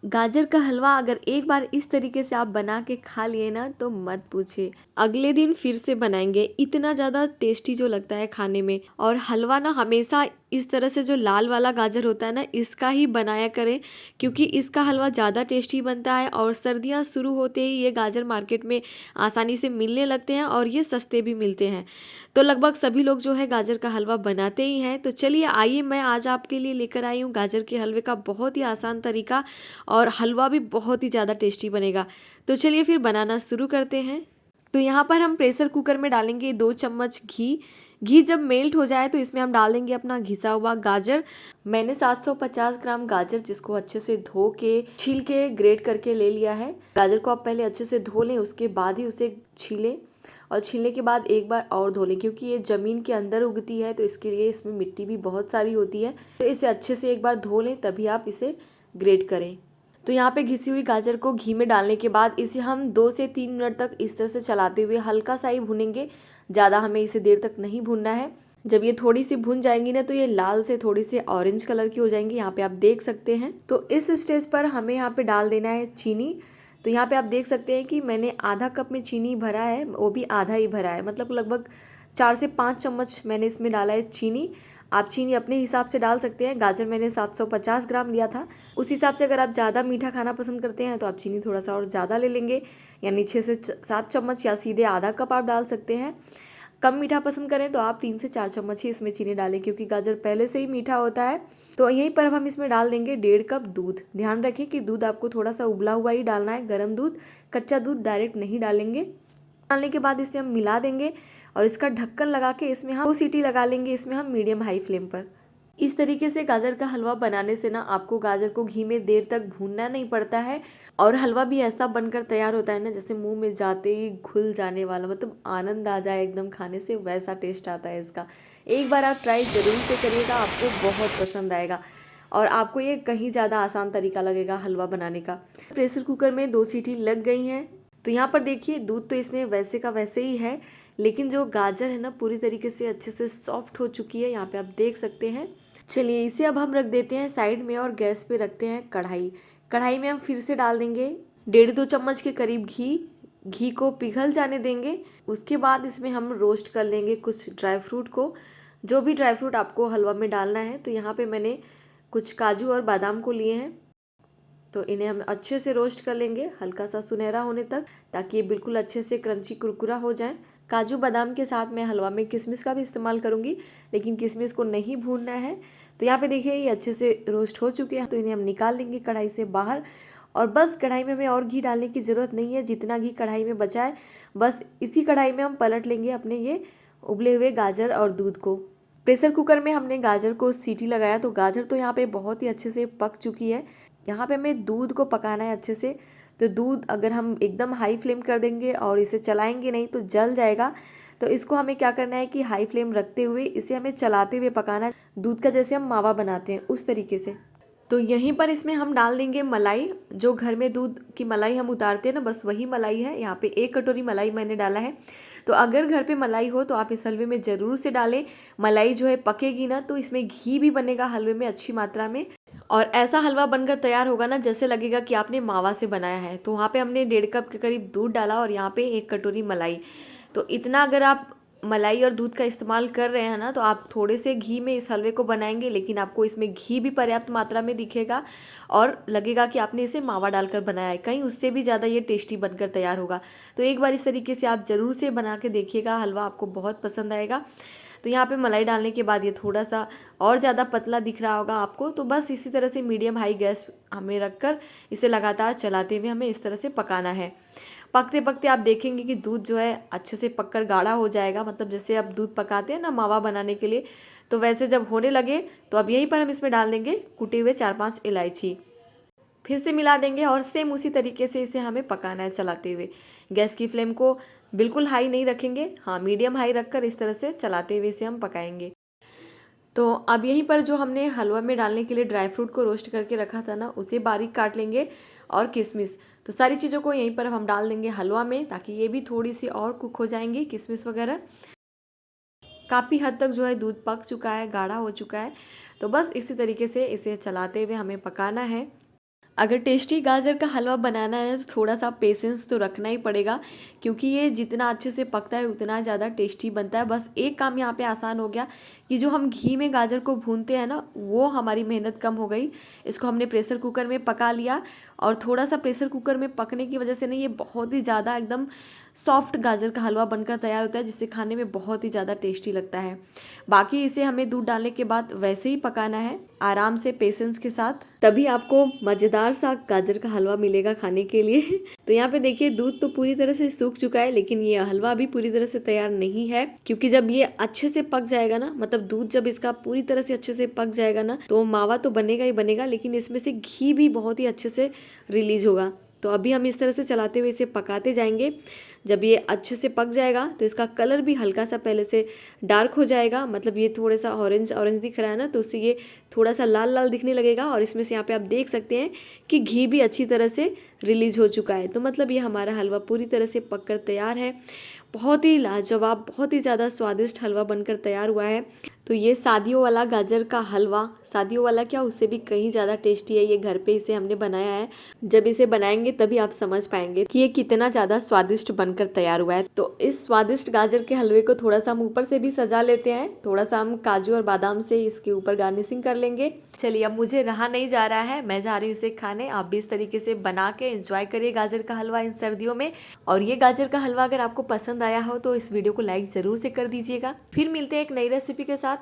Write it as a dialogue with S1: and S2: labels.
S1: गाजर का हलवा अगर एक बार इस तरीके से आप बना के खा लिए ना तो मत पूछिए, अगले दिन फिर से बनाएंगे। इतना ज़्यादा टेस्टी जो लगता है खाने में। और हलवा ना हमेशा इस तरह से जो लाल वाला गाजर होता है ना, इसका ही बनाया करें, क्योंकि इसका हलवा ज़्यादा टेस्टी बनता है। और सर्दियाँ शुरू होते ही ये गाजर मार्केट में आसानी से मिलने लगते हैं और ये सस्ते भी मिलते हैं। तो लगभग सभी लोग जो है गाजर का हलवा बनाते ही हैं। तो चलिए आइए, मैं आज आपके लिए लेकर आई हूँ गाजर के हलवे का बहुत ही आसान तरीका, और हलवा भी बहुत ही ज़्यादा टेस्टी बनेगा। तो चलिए फिर बनाना शुरू करते हैं। तो यहाँ पर हम प्रेशर कुकर में डालेंगे 2 चम्मच घी। घी जब मेल्ट हो जाए तो इसमें हम डालेंगे अपना घिसा हुआ गाजर। मैंने 750 ग्राम गाजर, जिसको अच्छे से धो के छील के ग्रेट करके ले लिया है। गाजर को आप पहले अच्छे से धो लें, उसके बाद ही उसे छीलें। और छीलने के बाद एक बार और धो लें, क्योंकि ये ज़मीन के अंदर उगती है तो इसके लिए इसमें मिट्टी भी बहुत सारी होती है। तो इसे अच्छे से एक बार धो लें, तभी आप इसे ग्रेट करें। तो यहाँ पे घिसी हुई गाजर को घी में डालने के बाद इसे हम 2 से 3 मिनट तक इस तरह से चलाते हुए हल्का सा ही भूनेंगे। ज़्यादा हमें इसे देर तक नहीं भूनना है। जब ये थोड़ी सी भुन जाएंगी ना, तो ये लाल से थोड़ी सी ऑरेंज कलर की हो जाएंगी। यहाँ पे आप देख सकते हैं। तो इस स्टेज पर हमें यहाँ पे डाल देना है चीनी। तो यहाँ पे आप देख सकते हैं कि मैंने आधा कप में चीनी भरा है, वो भी आधा ही भरा है, मतलब लगभग 4 से 5 चम्मच मैंने इसमें डाला है चीनी। आप चीनी अपने हिसाब से डाल सकते हैं। गाजर मैंने 750 ग्राम लिया था, उस हिसाब से अगर आप ज़्यादा मीठा खाना पसंद करते हैं तो आप चीनी थोड़ा सा और ज़्यादा ले लेंगे, यानी 6 से 7 चम्मच या सीधे आधा कप आप डाल सकते हैं। कम मीठा पसंद करें तो आप 3 से 4 चम्मच ही इसमें चीनी डालें, क्योंकि गाजर पहले से ही मीठा होता है। तो यहीं पर अब हम इसमें डाल देंगे 1.5 कप दूध। ध्यान रखें कि दूध आपको थोड़ा सा उबला हुआ ही डालना है, गर्म दूध। कच्चा दूध डायरेक्ट नहीं डालेंगे। डालने के बाद इसे हम मिला देंगे और इसका ढक्कन लगा के इसमें हम 2 सीटी लगा लेंगे, इसमें हम मीडियम हाई फ्लेम पर। इस तरीके से गाजर का हलवा बनाने से ना आपको गाजर को घी में देर तक भूनना नहीं पड़ता है, और हलवा भी ऐसा बनकर तैयार होता है ना, जैसे मुंह में जाते ही घुल जाने वाला, मतलब आनंद आ जाए एकदम खाने से, वैसा टेस्ट आता है इसका। एक बार आप ट्राई ज़रूर से करिएगा, आपको बहुत पसंद आएगा और आपको ये कहीं ज़्यादा आसान तरीका लगेगा हलवा बनाने का। प्रेशर कुकर में 2 सीटी लग गई हैं। तो यहाँ पर देखिए, दूध तो इसमें वैसे का वैसे ही है, लेकिन जो गाजर है ना पूरी तरीके से अच्छे से सॉफ्ट हो चुकी है, यहाँ पे आप देख सकते हैं। चलिए इसे अब हम रख देते हैं साइड में और गैस पे रखते हैं कढ़ाई। कढ़ाई में हम फिर से डाल देंगे 1.5-2 चम्मच के करीब घी। घी को पिघल जाने देंगे। उसके बाद इसमें हम रोस्ट कर लेंगे कुछ ड्राई फ्रूट को, जो भी ड्राई फ्रूट आपको हलवा में डालना है। तो यहाँ पे मैंने कुछ काजू और बादाम को लिए हैं, तो इन्हें हम अच्छे से रोस्ट कर लेंगे हल्का सा सुनहरा होने तक, ताकि ये बिल्कुल अच्छे से क्रंची कुरकुरा हो जाए। काजू बादाम के साथ मैं हलवा में किशमिश का भी इस्तेमाल करूंगी, लेकिन किशमिश को नहीं भूनना है। तो यहाँ पे देखिए ये अच्छे से रोस्ट हो चुके हैं, तो इन्हें हम निकाल लेंगे कढ़ाई से बाहर। और बस कढ़ाई में हमें और घी डालने की ज़रूरत नहीं है, जितना घी कढ़ाई में बचा है बस इसी कढ़ाई में हम पलट लेंगे अपने ये उबले हुए गाजर और दूध को। प्रेशर कुकर में हमने गाजर को सीटी लगाया, तो गाजर तो यहाँ पे बहुत ही अच्छे से पक चुकी है। यहाँ पे हमें दूध को पकाना है अच्छे से। तो दूध अगर हम एकदम हाई फ्लेम कर देंगे और इसे चलाएंगे नहीं तो जल जाएगा। तो इसको हमें क्या करना है कि हाई फ्लेम रखते हुए इसे हमें चलाते हुए पकाना है, दूध का जैसे हम मावा बनाते हैं उस तरीके से। तो यहीं पर इसमें हम डाल देंगे मलाई। जो घर में दूध की मलाई हम उतारते हैं ना, बस वही मलाई है। यहाँ पे 1 कटोरी मलाई मैंने डाला है। तो अगर घर पे मलाई हो तो आप इस हलवे में ज़रूर से डालें। मलाई जो है पकेगी ना, तो इसमें घी भी बनेगा हलवे में अच्छी मात्रा में, और ऐसा हलवा बनकर तैयार होगा ना जैसे लगेगा कि आपने मावा से बनाया है। तो वहाँ पे हमने 1.5 कप के करीब दूध डाला और यहाँ पे 1 कटोरी मलाई। तो इतना अगर आप मलाई और दूध का इस्तेमाल कर रहे हैं ना, तो आप थोड़े से घी में इस हलवे को बनाएंगे, लेकिन आपको इसमें घी भी पर्याप्त मात्रा में दिखेगा और लगेगा कि आपने इसे मावा डालकर बनाया है, कहीं उससे भी ज़्यादा ये टेस्टी बनकर तैयार होगा। तो एक बार इस तरीके से आप ज़रूर से बना के देखिएगा, हलवा आपको बहुत पसंद आएगा। तो यहाँ पे मलाई डालने के बाद ये थोड़ा सा और ज़्यादा पतला दिख रहा होगा आपको, तो बस इसी तरह से मीडियम हाई गैस हमें रखकर इसे लगातार चलाते हुए हमें इस तरह से पकाना है। पकते पकते आप देखेंगे कि दूध जो है अच्छे से पककर गाढ़ा हो जाएगा, मतलब जैसे आप दूध पकाते हैं ना मावा बनाने के लिए, तो वैसे जब होने लगे तो अब यहीं पर हम इसमें डाल देंगे कुटे हुए 4-5 इलायची। फिर से मिला देंगे और सेम उसी तरीके से इसे हमें पकाना है चलाते हुए। गैस की फ्लेम को बिल्कुल हाई नहीं रखेंगे, हाँ मीडियम हाई रखकर इस तरह से चलाते हुए इसे हम पकाएंगे। तो अब यहीं पर जो हमने हलवा में डालने के लिए ड्राई फ्रूट को रोस्ट करके रखा था ना, उसे बारीक काट लेंगे, और किशमिश। तो सारी चीज़ों को यहीं पर हम डाल देंगे हलवा में, ताकि ये भी थोड़ी सी और कुक हो जाएंगी किशमिश वगैरह। काफ़ी हद तक जो है दूध पक चुका है, गाढ़ा हो चुका है। तो बस इसी तरीके से इसे चलाते हुए हमें पकाना है। अगर टेस्टी गाजर का हलवा बनाना है तो थोड़ा सा पेशेंस तो रखना ही पड़ेगा, क्योंकि ये जितना अच्छे से पकता है उतना ज़्यादा टेस्टी बनता है। बस एक काम यहाँ पे आसान हो गया कि जो हम घी में गाजर को भूनते हैं ना, वो हमारी मेहनत कम हो गई। इसको हमने प्रेशर कुकर में पका लिया, और थोड़ा सा प्रेशर कुकर में पकने की वजह से ना ये बहुत ही ज़्यादा एकदम सॉफ्ट गाजर का हलवा बनकर तैयार होता है, जिससे खाने में बहुत ही ज़्यादा टेस्टी लगता है। बाकी इसे हमें दूध डालने के बाद वैसे ही पकाना है, आराम से पेशेंस के साथ, तभी आपको मज़ेदार सा गाजर का हलवा मिलेगा खाने के लिए। तो यहाँ पे देखिए दूध तो पूरी तरह से सूख चुका है, लेकिन ये हलवा अभी पूरी तरह से तैयार नहीं है, क्योंकि जब ये अच्छे से पक जाएगा ना, मतलब दूध जब इसका पूरी तरह से अच्छे से पक जाएगा ना, तो मावा तो बनेगा ही बनेगा, लेकिन इसमें से घी भी बहुत ही अच्छे से रिलीज होगा। तो अभी हम इस तरह से चलाते हुए इसे पकाते जाएंगे। जब ये अच्छे से पक जाएगा तो इसका कलर भी हल्का सा पहले से डार्क हो जाएगा, मतलब ये थोड़ा सा ऑरेंज ऑरेंज दिख रहा है ना, तो उससे ये थोड़ा सा लाल लाल दिखने लगेगा। और इसमें से यहाँ पे आप देख सकते हैं कि घी भी अच्छी तरह से रिलीज हो चुका है। तो मतलब ये हमारा हलवा पूरी तरह से पककर तैयार है। बहुत ही लाजवाब, बहुत ही ज़्यादा स्वादिष्ट हलवा बनकर तैयार हुआ है। तो ये शादियों वाला गाजर का हलवा, शादियों वाला क्या, उससे भी कहीं ज़्यादा टेस्टी है। ये घर पे इसे हमने बनाया है। जब इसे बनाएंगे तभी आप समझ पाएंगे कि ये कितना ज़्यादा स्वादिष्ट बनकर तैयार हुआ है। तो इस स्वादिष्ट गाजर के हलवे को थोड़ा सा हम ऊपर से भी सजा लेते हैं। थोड़ा सा हम काजू और बादाम से इसके ऊपर गार्निशिंग कर लेंगे। चलिए, अब मुझे रहा नहीं जा रहा है, मैं जा रही हूँ इसे खाने। आप भी इस तरीके से बना के एंजॉय करिए गाजर का हलवा इन सर्दियों में। और ये गाजर का हलवा अगर आपको पसंद आया हो तो इस वीडियो को लाइक ज़रूर से कर दीजिएगा। फिर मिलते हैं एक नई रेसिपी के साथ।